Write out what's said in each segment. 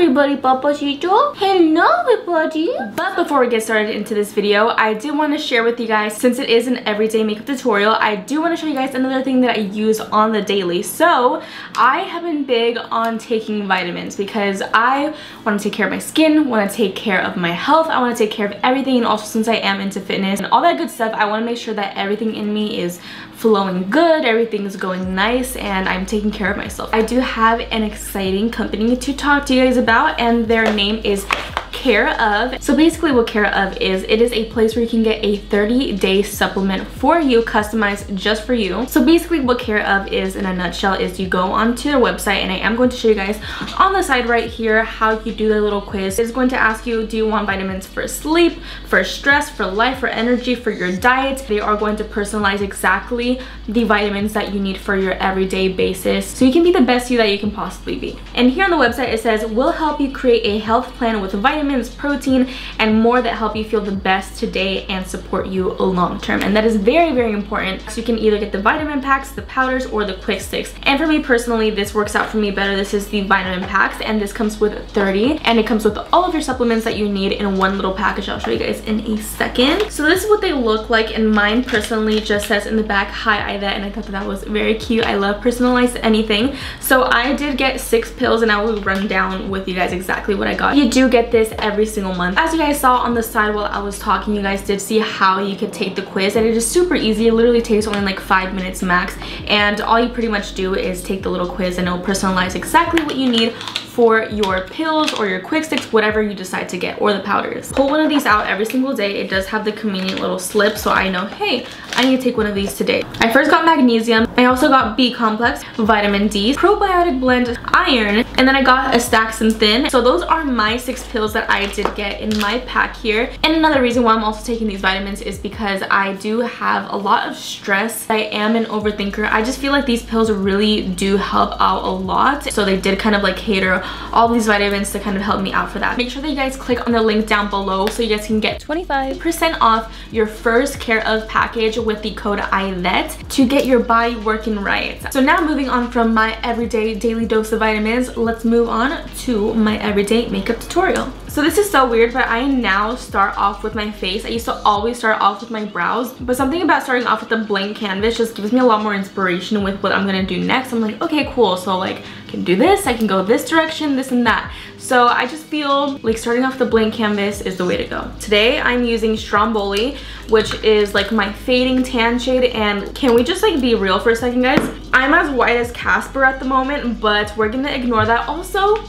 everybody, Papacito. Hello everybody. But before we get started into this video, I did want to share with you guys, since it is an everyday makeup tutorial, I do want to show you guys another thing that I use on the daily. So I have been big on taking vitamins because I want to take care of my skin, want to take care of my health, I want to take care of everything, and also since I am into fitness and all that good stuff, I want to make sure that everything in me is flowing good, everything is going nice, and I'm taking care of myself. I do have an exciting company to talk to you guys about, and their name is Care Of. So basically what Care Of is, it is a place where you can get a 30-day supplement for you, customized just for you. So basically what Care Of is in a nutshell is you go onto their website, and I am going to show you guys on the side right here how you do their little quiz. It's going to ask you, do you want vitamins for sleep, for stress, for life, for energy, for your diet? They are going to personalize exactly the vitamins that you need for your everyday basis, so you can be the best you that you can possibly be. And here on the website it says, we'll help you create a health plan with vitamins, protein, and more that help you feel the best today and support you long term. And that is very, very important. So you can either get the vitamin packs, the powders, or the quick sticks. And for me personally, this works out for me better. This is the vitamin packs, and this comes with 30, and it comes with all of your supplements that you need in one little package. I'll show you guys in a second. So this is what they look like, and mine personally just says in the back, "Hi Aidette," and I thought that was very cute. I love personalized anything. So I did get 6 pills, and I will run down with you guys exactly what I got. You do get this every single month. As you guys saw on the side while I was talking, you guys did see how you could take the quiz, and it is super easy. It literally takes only like 5 minutes max, and all you pretty much do is take the little quiz, and it'll personalize exactly what you need for your pills or your quick sticks, whatever you decide to get, or the powders. Pull one of these out every single day. It does have the convenient little slip, so I know, hey, I need to take one of these today. I first got magnesium. I also got B complex, vitamin D, probiotic blend, iron, and then I got astaxanthin. So those are my 6 pills that I did get in my pack here. And another reason why I'm also taking these vitamins is because I do have a lot of stress. I am an overthinker. I just feel like these pills really do help out a lot. So they did kind of like cater all these vitamins to kind of help me out for that. Make sure that you guys click on the link down below so you guys can get 25% off your first Care Of package with the code Aidette to get your body working right. So now moving on from my everyday daily dose of vitamins, let's move on to my everyday makeup tutorial. So this is so weird, but I now start off with my face. I used to always start off with my brows, but something about starting off with a blank canvas just gives me a lot more inspiration with what I'm gonna do next. I'm like, okay, cool. So like, I can do this, I can go this direction, this and that. So I just feel like starting off the blank canvas is the way to go. Today I'm using Stromboli, which is like my fading tan shade. And can we just like be real for a second, guys? I'm as white as Casper at the moment, but we're gonna ignore that. Also,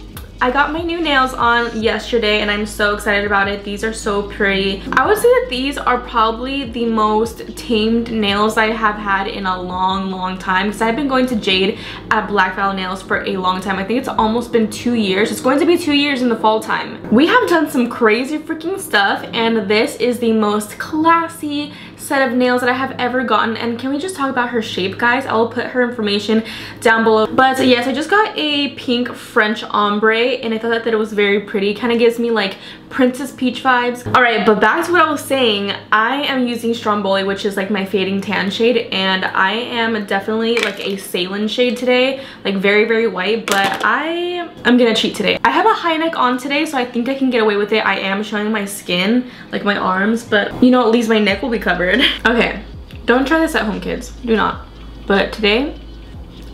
I got my new nails on yesterday, and I'm so excited about it. These are so pretty. I would say that these are probably the most tamed nails I have had in a long time, because I've been going to Jade at Black Val Nails for a long time. I think it's almost been 2 years. It's going to be 2 years in the fall time. We have done some crazy freaking stuff, and this is the most classy set of nails that I have ever gotten. And can we just talk about her shape, guys? I will put her information down below. But yes, I just got a pink French ombre, and I thought that it was very pretty. Kind of gives me like Princess Peach vibes. All right, but back to what I was saying. I am using Stromboli, which is like my fading tan shade, and I am definitely like a saline shade today, like very white, but I'm gonna cheat today. I have a high neck on today, so I think I can get away with it. I am showing my skin, like my arms, but you know, at least my neck will be covered. Okay, don't try this at home, kids. Do not. But today,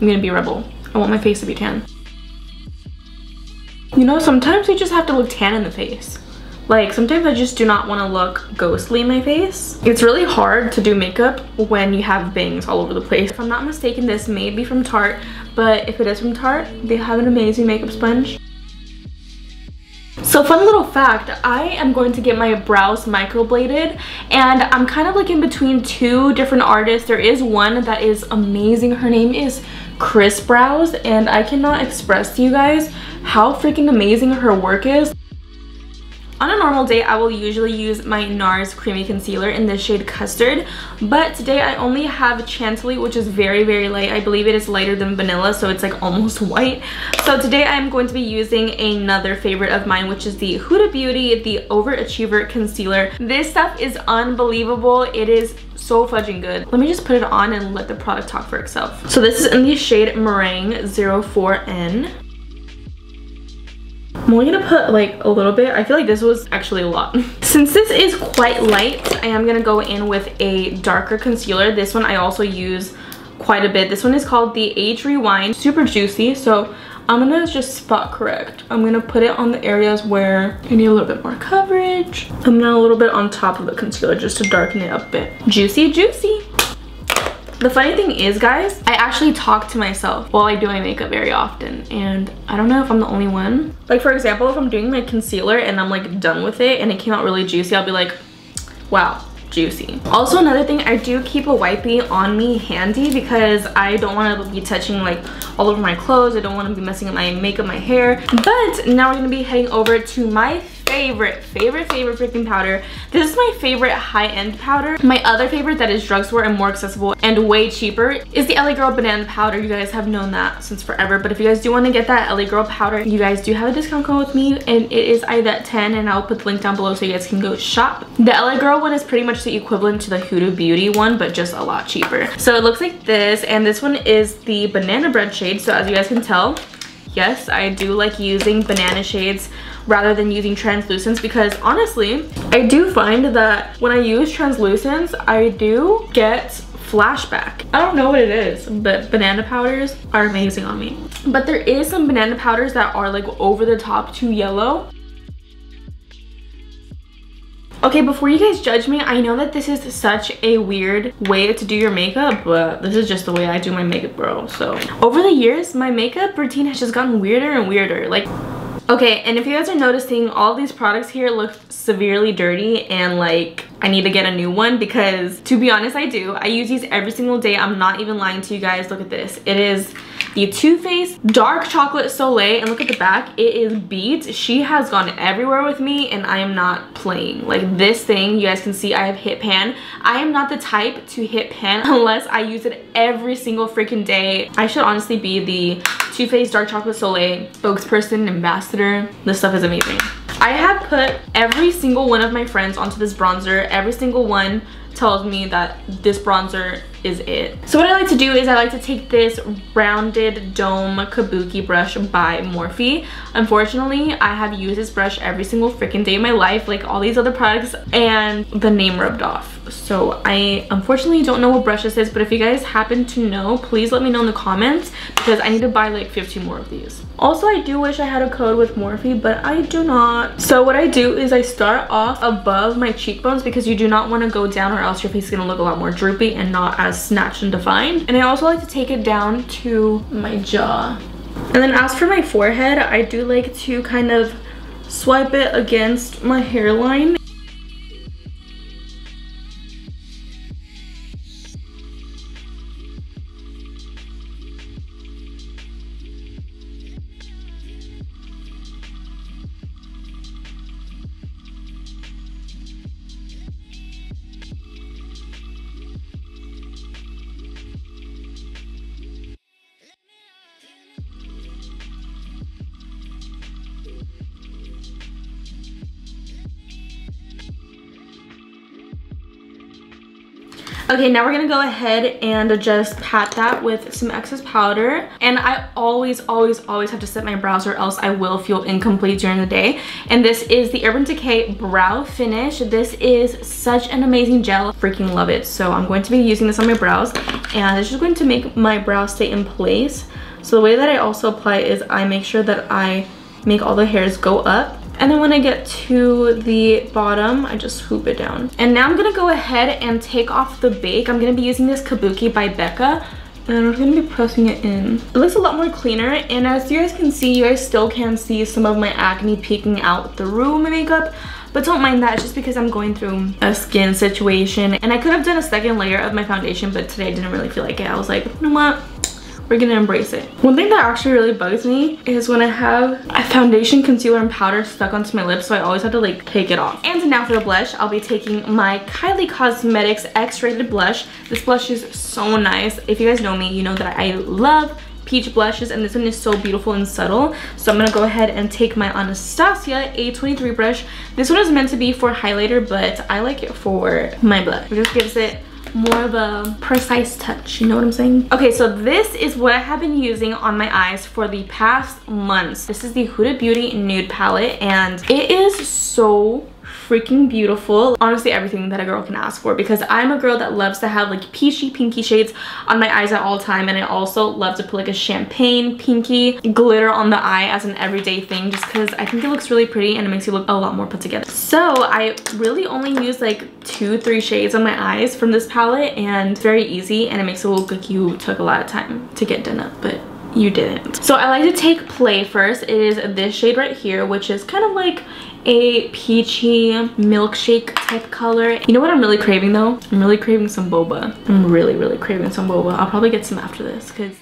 I'm gonna be a rebel. I want my face to be tan. You know, sometimes you just have to look tan in the face. Like, sometimes I just do not want to look ghostly in my face. It's really hard to do makeup when you have bangs all over the place. If I'm not mistaken, this may be from Tarte, but if it is from Tarte, they have an amazing makeup sponge. So fun little fact, I am going to get my brows microbladed, and I'm kind of like in between 2 different artists. There is one that is amazing. Her name is Chris Brows, and I cannot express to you guys how freaking amazing her work is. On a normal day, I will usually use my NARS Creamy Concealer in the shade Custard, but today I only have Chantilly, which is very light. I believe it is lighter than vanilla, so it's like almost white. So today I'm going to be using another favorite of mine, which is the Huda Beauty, the Overachiever Concealer. This stuff is unbelievable. It is so fudging good. Let me just put it on and let the product talk for itself. So this is in the shade Meringue 04N. I'm only gonna put like a little bit. I feel like this was actually a lot. Since this is quite light, I am gonna go in with a darker concealer. This one I also use quite a bit. This one is called the Age Rewind. Super juicy. So I'm gonna just spot correct. I'm gonna put it on the areas where I need a little bit more coverage. I'm gonna a little bit on top of the concealer just to darken it up a bit. Juicy, juicy. The funny thing is, guys, I actually talk to myself while I do my makeup very often, and I don't know if I'm the only one. Like, for example, if I'm doing my concealer and I'm like done with it and it came out really juicy, I'll be like, wow, juicy. Also, another thing, I do keep a wipey on me handy because I don't want to be touching like all over my clothes. I don't want to be messing up my makeup, my hair. But now we're gonna be heading over to my favorite freaking powder. This is my favorite high-end powder. My other favorite that is drugstore and more accessible and way cheaper is the LA Girl Banana Powder. You guys have known that since forever, but if you guys do want to get that LA Girl powder, you guys do have a discount code with me, and it is Aidette 10, and I'll put the link down below so you guys can go shop. The LA Girl one is pretty much the equivalent to the Huda Beauty one, but just a lot cheaper. So it looks like this, and this one is the banana bread shade. So as you guys can tell, yes, I do like using banana shades rather than using translucents, because honestly, I do find that when I use translucents, I do get flashback. I don't know what it is, but banana powders are amazing on me. But there is some banana powders that are like over the top too yellow. Okay, before you guys judge me, I know that this is such a weird way to do your makeup, but this is just the way I do my makeup, bro. So over the years, my makeup routine has just gotten weirder and weirder. Like, okay, and if you guys are noticing, all these products here look severely dirty, and like I need to get a new one, because to be honest, I do. I use these every single day. I'm not even lying to you guys. Look at this. It is the Too Faced Dark Chocolate Soleil, and look at the back. It is beads. She has gone everywhere with me, and I am not playing. Like, this thing, you guys can see I have hit pan. I am not the type to hit pan unless I use it every single freaking day. I should honestly be the Too Faced Dark Chocolate Soleil spokesperson, ambassador. This stuff is amazing. I have put every single one of my friends onto this bronzer. Every single one tells me that this bronzer is it. So what I like to do is I like to take this rounded dome kabuki brush by Morphe. Unfortunately, I have used this brush every single freaking day of my life, like all these other products, and the name rubbed off. So I unfortunately don't know what brush this is, but if you guys happen to know, please let me know in the comments, because I need to buy like 15 more of these. Also, I do wish I had a code with Morphe, but I do not. So what I do is I start off above my cheekbones, because you do not want to go down, or else your face is going to look a lot more droopy and not as snatched and defined. And I also like to take it down to my jaw. And then as for my forehead, I do like to kind of swipe it against my hairline. Okay, now we're gonna go ahead and just pat that with some excess powder. And I always have to set my brows, or else I will feel incomplete during the day. And this is the Urban Decay Brow Finish. This is such an amazing gel. Freaking love it. So I'm going to be using this on my brows, and it's just going to make my brows stay in place. So the way that I also apply is I make sure that I make all the hairs go up. And then when I get to the bottom, I just swoop it down. And now I'm gonna go ahead and take off the bake. I'm gonna be using this Kabuki by Becca, and I'm gonna be pressing it in. It looks a lot more cleaner, and as you guys can see, you guys still can see some of my acne peeking out through my makeup. But don't mind that, it's just because I'm going through a skin situation. And I could have done a second layer of my foundation, but today I didn't really feel like it. I was like, you know what? We're gonna embrace it. One thing that actually really bugs me is when I have a foundation, concealer, and powder stuck onto my lips, so I always have to like take it off. And now for the blush, I'll be taking my Kylie Cosmetics X-Rated blush. This blush is so nice. If you guys know me, you know that I love peach blushes, and this one is so beautiful and subtle. So I'm gonna go ahead and take my Anastasia A23 brush. This one is meant to be for highlighter, but I like it for my blush. It just gives it more of a precise touch, you know what I'm saying? Okay, so this is what I have been using on my eyes for the past months. This is the Huda Beauty Nude Palette, and it is so freaking beautiful. Honestly, everything that a girl can ask for, because I'm a girl that loves to have like peachy pinky shades on my eyes at all time, and I also love to put like a champagne pinky glitter on the eye as an everyday thing, just because I think it looks really pretty and it makes you look a lot more put together. So I really only use like 2-3 shades on my eyes from this palette, and it's very easy and it makes it look like you took a lot of time to get done up, but you didn't. So I like to take Play first. It is this shade right here, which is kind of like a peachy milkshake type color. You know what I'm really craving though? I'm really craving some boba. I'm really craving some boba. I'll probably get some after this, because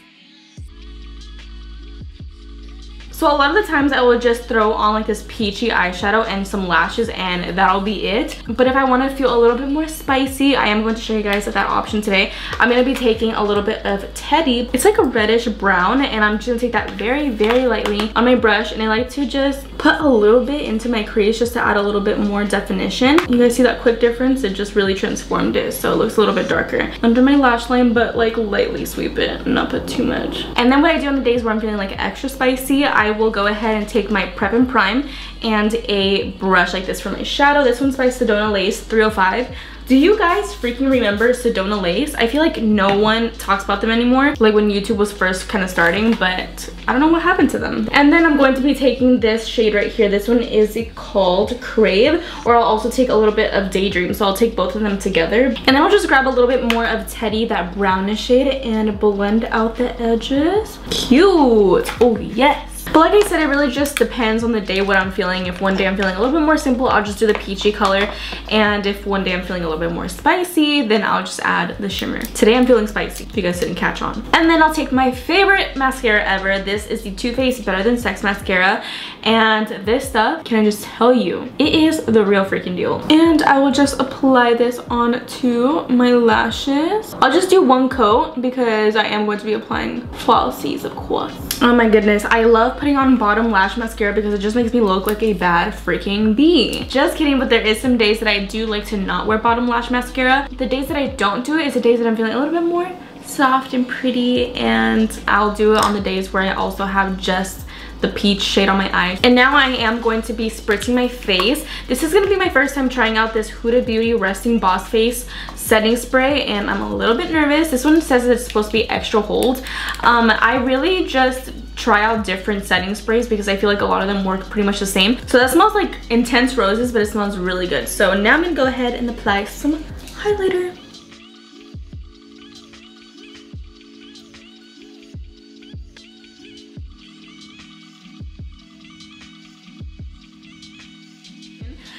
so a lot of the times I will just throw on like this peachy eyeshadow and some lashes, and that'll be it. But if I want to feel a little bit more spicy, I am going to show you guys that option today. I'm going to be taking a little bit of Teddy. It's like a reddish brown, and I'm just going to take that very lightly on my brush, and I like to just put a little bit into my crease just to add a little bit more definition. You guys see that quick difference? It just really transformed it, so it looks a little bit darker under my lash line, but like lightly sweep it, not put too much. And then what I do on the days where I'm feeling like extra spicy, I will go ahead and take my Prep and Prime and a brush like this for my shadow. This one's by Sedona Lace 305. Do you guys freaking remember Sedona Lace? I feel like no one talks about them anymore, like when YouTube was first kind of starting, but I don't know what happened to them. And then I'm going to be taking this shade right here. This one is called Crave, or I'll also take a little bit of Daydream, so I'll take both of them together. And then I'll just grab a little bit more of Teddy, that brownish shade, and blend out the edges. Cute! Oh yes! But like I said, it really just depends on the day what I'm feeling. If one day I'm feeling a little bit more simple, I'll just do the peachy color. And if one day I'm feeling a little bit more spicy, then I'll just add the shimmer. Today I'm feeling spicy, if you guys didn't catch on. And then I'll take my favorite mascara ever. This is the Too Faced Better Than Sex mascara. And this stuff, can I just tell you, it is the real freaking deal. And I will just apply this onto my lashes. I'll just do one coat because I am going to be applying falsies, of course. Oh my goodness, I love putting on bottom lash mascara because it just makes me look like a bad freaking bee. Just kidding, but there is some days that I do like to not wear bottom lash mascara. The days that I don't do it is the days that I'm feeling a little bit more soft and pretty, and I'll do it on the days where I also have just the peach shade on my eyes. And now I am going to be spritzing my face. This is going to be my first time trying out this Huda Beauty Resting Boss Face setting spray, and I'm a little bit nervous. This one says that it's supposed to be extra hold. I really just try out different setting sprays because I feel like a lot of them work pretty much the same. So that smells like Intense Roses, but it smells really good. So now I'm gonna go ahead and apply some highlighter.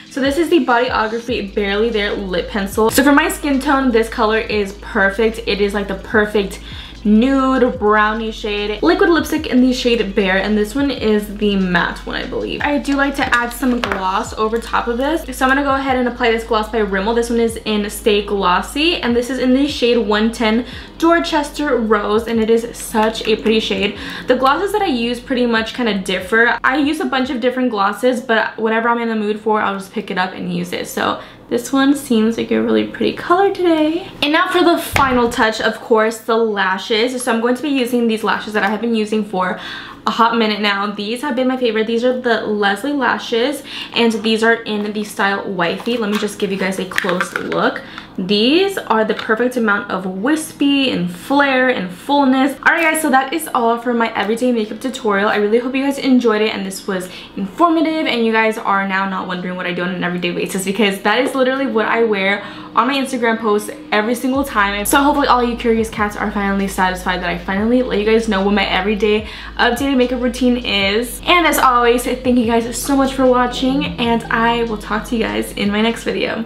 So this is the Bodyography Barely There lip pencil. So for my skin tone, this color is perfect. It is like the perfect nude brownie shade. Liquid lipstick in the shade Bare, and this one is the matte one, I believe. I do like to add some gloss over top of this, so I'm gonna go ahead and apply this gloss by Rimmel. This one is in Stay Glossy, and this is in the shade 110 Dorchester Rose, and it is such a pretty shade. The glosses that I use pretty much kind of differ. I use a bunch of different glosses, but whatever I'm in the mood for, I'll just pick it up and use it. So this one seems like a really pretty color today. And now for the final touch, of course, the lashes. So I'm going to be using these lashes that I have been using for a hot minute now. These have been my favorite. These are the Leslie lashes, and these are in the style Wifey. Let me just give you guys a close look. These are the perfect amount of wispy and flare and fullness. Alright guys, so that is all for my everyday makeup tutorial. I really hope you guys enjoyed it and this was informative, and you guys are now not wondering what I do on an everyday basis, because that is literally what I wear on my Instagram posts every single time. So hopefully all you curious cats are finally satisfied that I finally let you guys know what my everyday updated makeup routine is. And as always, thank you guys so much for watching, and I will talk to you guys in my next video.